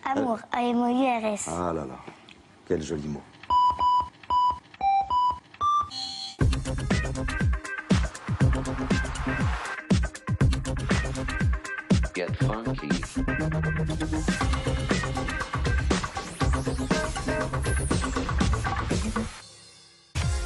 Amour, A-M-O-U-R-S. Ah là là, quel joli mot. Get funky.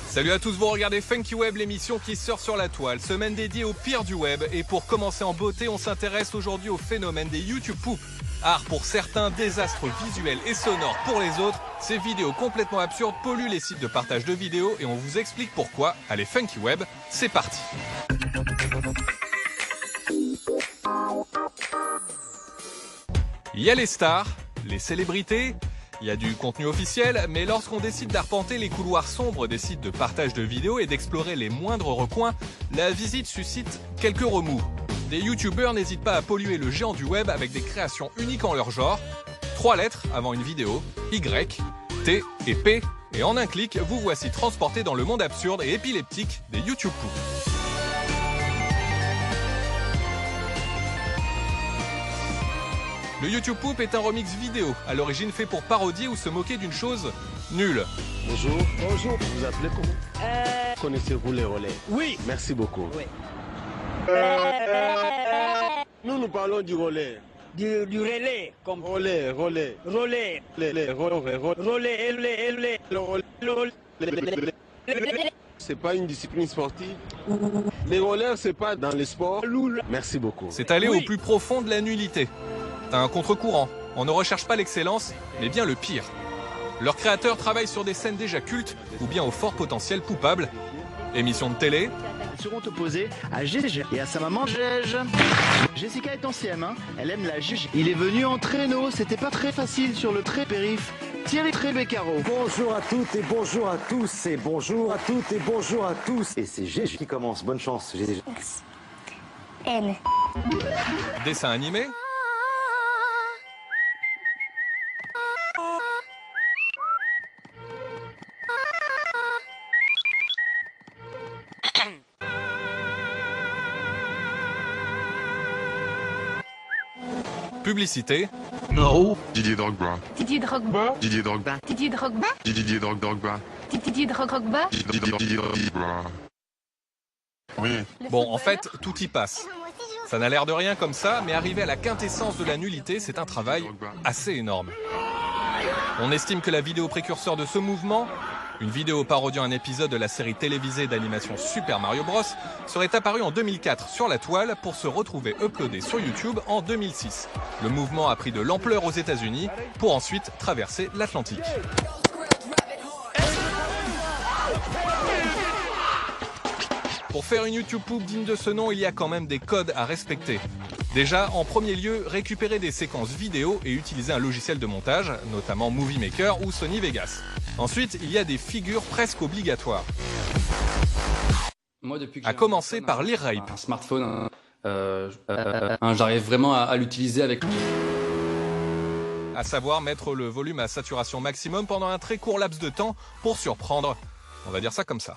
Salut à tous, vous regardez Funky Web, l'émission qui sort sur la toile, semaine dédiée au pire du web. Et pour commencer en beauté, on s'intéresse aujourd'hui au phénomène des YouTube Poop. Art pour certains, désastre visuel et sonore pour les autres. Ces vidéos complètement absurdes polluent les sites de partage de vidéos et on vous explique pourquoi. Allez, Funky Web, c'est parti. Il y a les stars, les célébrités, il y a du contenu officiel, mais lorsqu'on décide d'arpenter les couloirs sombres des sites de partage de vidéos et d'explorer les moindres recoins, la visite suscite quelques remous. Des youtubeurs n'hésitent pas à polluer le géant du web avec des créations uniques en leur genre. 3 lettres avant une vidéo, Y, T et P, et en un clic, vous voici transporté dans le monde absurde et épileptique des YouTube Poop. Le YouTube Poop est un remix vidéo, à l'origine fait pour parodier ou se moquer d'une chose nulle. Bonjour. Bonjour. Vous vous appelez comment Connaissez-vous les relais? Oui. Merci beaucoup. Oui. Nous parlons du relais. Du relais, comme Relais. relais, Relais. C'est pas une discipline sportive. Les rollers, c'est pas dans les sports. Merci beaucoup. C'est aller au plus profond de la nullité. C'est un contre-courant. On ne recherche pas l'excellence, mais bien le pire. Leurs créateurs travaillent sur des scènes déjà cultes ou bien au fort potentiel poupable. Émissions de télé, seront opposés à Gégé et à sa maman Gégé. Jessica est ancienne, hein. Elle aime la Gégé. Il est venu en traîneau, c'était pas très facile sur le très périph'. Thierry Trébécaro. Bonjour à toutes et bonjour à tous et bonjour à toutes et bonjour à tous. Et c'est Gégé qui commence, bonne chance Gégé. X. N. dessins animés, publicité, No. Didier Drogba. Didier Drogba. Didier Drogba. Didier Drogba. Didier Drogba. Didier Drogba. Didier Drogba. Oui. Bon, en fait, tout y passe. Ça n'a l'air de rien comme ça, mais arriver à la quintessence de la nullité, c'est un travail assez énorme. On estime que la vidéo précurseur de ce mouvement, une vidéo parodiant un épisode de la série télévisée d'animation Super Mario Bros, serait apparue en 2004 sur la toile pour se retrouver uploadé sur YouTube en 2006. Le mouvement a pris de l'ampleur aux États-Unis pour ensuite traverser l'Atlantique. Pour faire une YouTube Poop digne de ce nom, il y a quand même des codes à respecter. Déjà, en premier lieu, récupérer des séquences vidéo et utiliser un logiciel de montage, notamment Movie Maker ou Sony Vegas. Ensuite, il y a des figures presque obligatoires. Moi, depuis que à commencer par l'e-rape. Un smartphone, j'arrive vraiment à l'utiliser avec... À savoir mettre le volume à saturation maximum pendant un très court laps de temps pour surprendre. On va dire ça comme ça.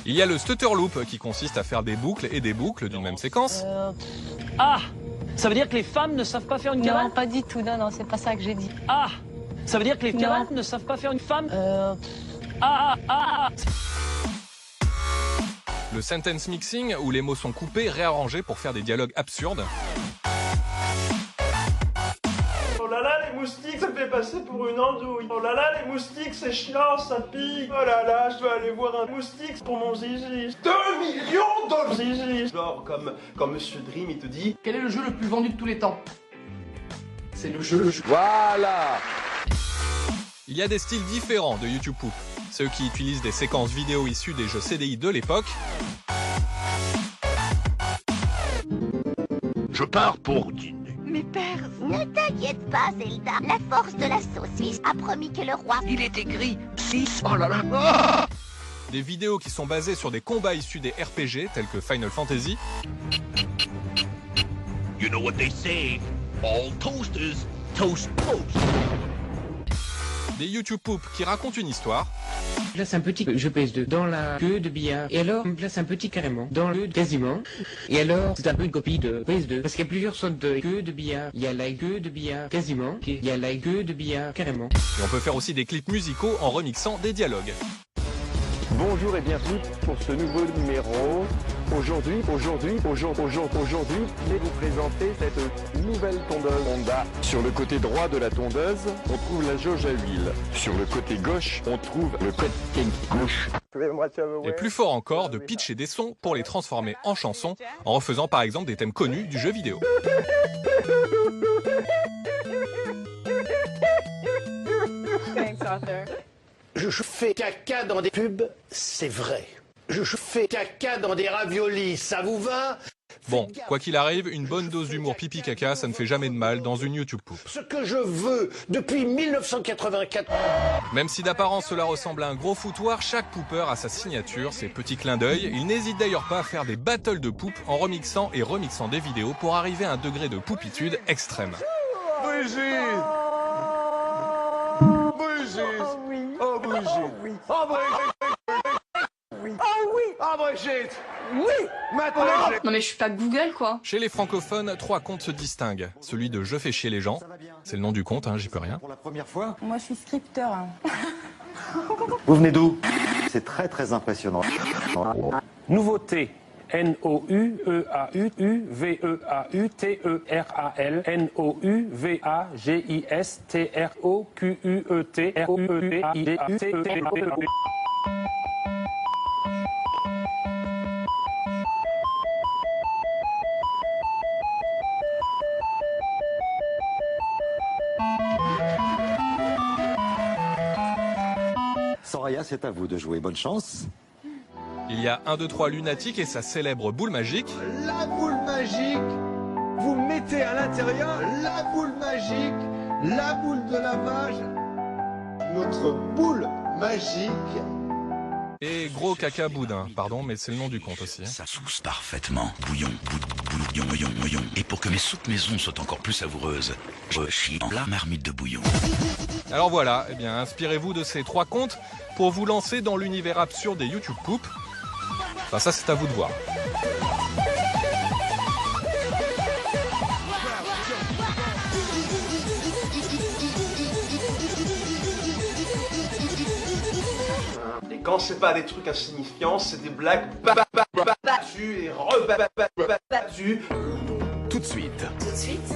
Il y a le stutter loop qui consiste à faire des boucles et des boucles d'une même séquence. Ah, ça veut dire que les femmes ne savent pas faire une cabane? Non, pas du tout. Non, c'est pas ça que j'ai dit. Ah, ça veut dire que les cabanes ne savent pas faire une femme? Ah. Le sentence mixing, où les mots sont coupés, réarrangés pour faire des dialogues absurdes. Oh là là, les moustiques, ça me fait passer pour une andouille. Oh là là, les moustiques, c'est chiant, ça pique. Oh là là, je dois aller voir un moustique pour mon zizi. 2 millions de zizi. Genre, comme Monsieur Dream, il te dit... Quel est le jeu le plus vendu de tous les temps? C'est le jeu. Voilà. Il y a des styles différents de YouTube Poop. Ceux qui utilisent des séquences vidéo issues des jeux CDI de l'époque. Je pars pour dîner. Mais père, ne t'inquiète pas, Zelda. La force de la saucisse a promis que le roi... Il est écrit 6. Oh là là. Ah, Des vidéos qui sont basées sur des combats issus des RPG tels que Final Fantasy. You know what they say. All toasters toast toast. Des YouTube Poop qui racontent une histoire. place un petit jeu PS2 dans la queue de billard. Et alors, on place un petit carrément dans le quasiment. Et alors, c'est un peu une copie de PS2. Parce qu'il y a plusieurs sortes de queue de billard. Il y a la queue de billard quasiment. Il y a la queue de billard carrément. Et on peut faire aussi des clips musicaux en remixant des dialogues. Bonjour et bienvenue pour ce nouveau numéro. Aujourd'hui, je vais vous présenter cette nouvelle tondeuse Honda. Sur le côté droit de la tondeuse, on trouve la jauge à huile. Sur le côté gauche, on trouve le côté gauche. Et plus fort encore, de pitcher des sons pour les transformer en chansons, en refaisant par exemple des thèmes connus du jeu vidéo. Je fais caca dans des pubs, c'est vrai. Je fais caca dans des raviolis, ça vous va? Bon, quoi qu'il arrive, une bonne dose d'humour pipi-caca, ça ne fait jamais de mal dans une YouTube poupe. Ce que je veux depuis 1984. Même si d'apparence cela ressemble à un gros foutoir, chaque poupeur a sa signature, ses petits clins d'œil. Il n'hésite d'ailleurs pas à faire des battles de poupes en remixant et remixant des vidéos pour arriver à un degré de poupitude extrême. Brigitte! Brigitte! Oh Brigitte! Oh Brigitte! Oh oui! Oh Brigitte! Oui! Maintenant! Non mais je suis pas Google quoi. Chez les francophones, 3 comptes se distinguent. Celui de Je fais chier les gens, c'est le nom du compte, j'y peux rien. Pour la première fois. Moi je suis scripteur. Vous venez d'où? C'est très très impressionnant. Nouveauté. N-O-U-E-A-U-U-V-E-A-U-T-E-R-A-L N-O-U-V-A-G-I-S-T-R-O-Q-U-E-T-R-O-U-A-I-D-A-T-E-R-O. Soraya, c'est à vous de jouer. Bonne chance. Il y a 1, 2, 3 lunatique et sa célèbre boule magique. La boule magique! Vous mettez à l'intérieur la boule magique, la boule de lavage, notre boule magique. Et gros caca boudin, pardon, mais c'est le nom du compte aussi. Ça sauce parfaitement. Bouillon. Et pour que mes soupes maison soient encore plus savoureuses, je chie dans la marmite de bouillon. Alors voilà, eh bien, inspirez-vous de ces 3 comptes pour vous lancer dans l'univers absurde des YouTube poupes. Enfin, ça, c'est à vous de voir. Et quand c'est pas des trucs insignifiants, c'est des blagues battues et rebattues. Tout de suite. Tout de suite.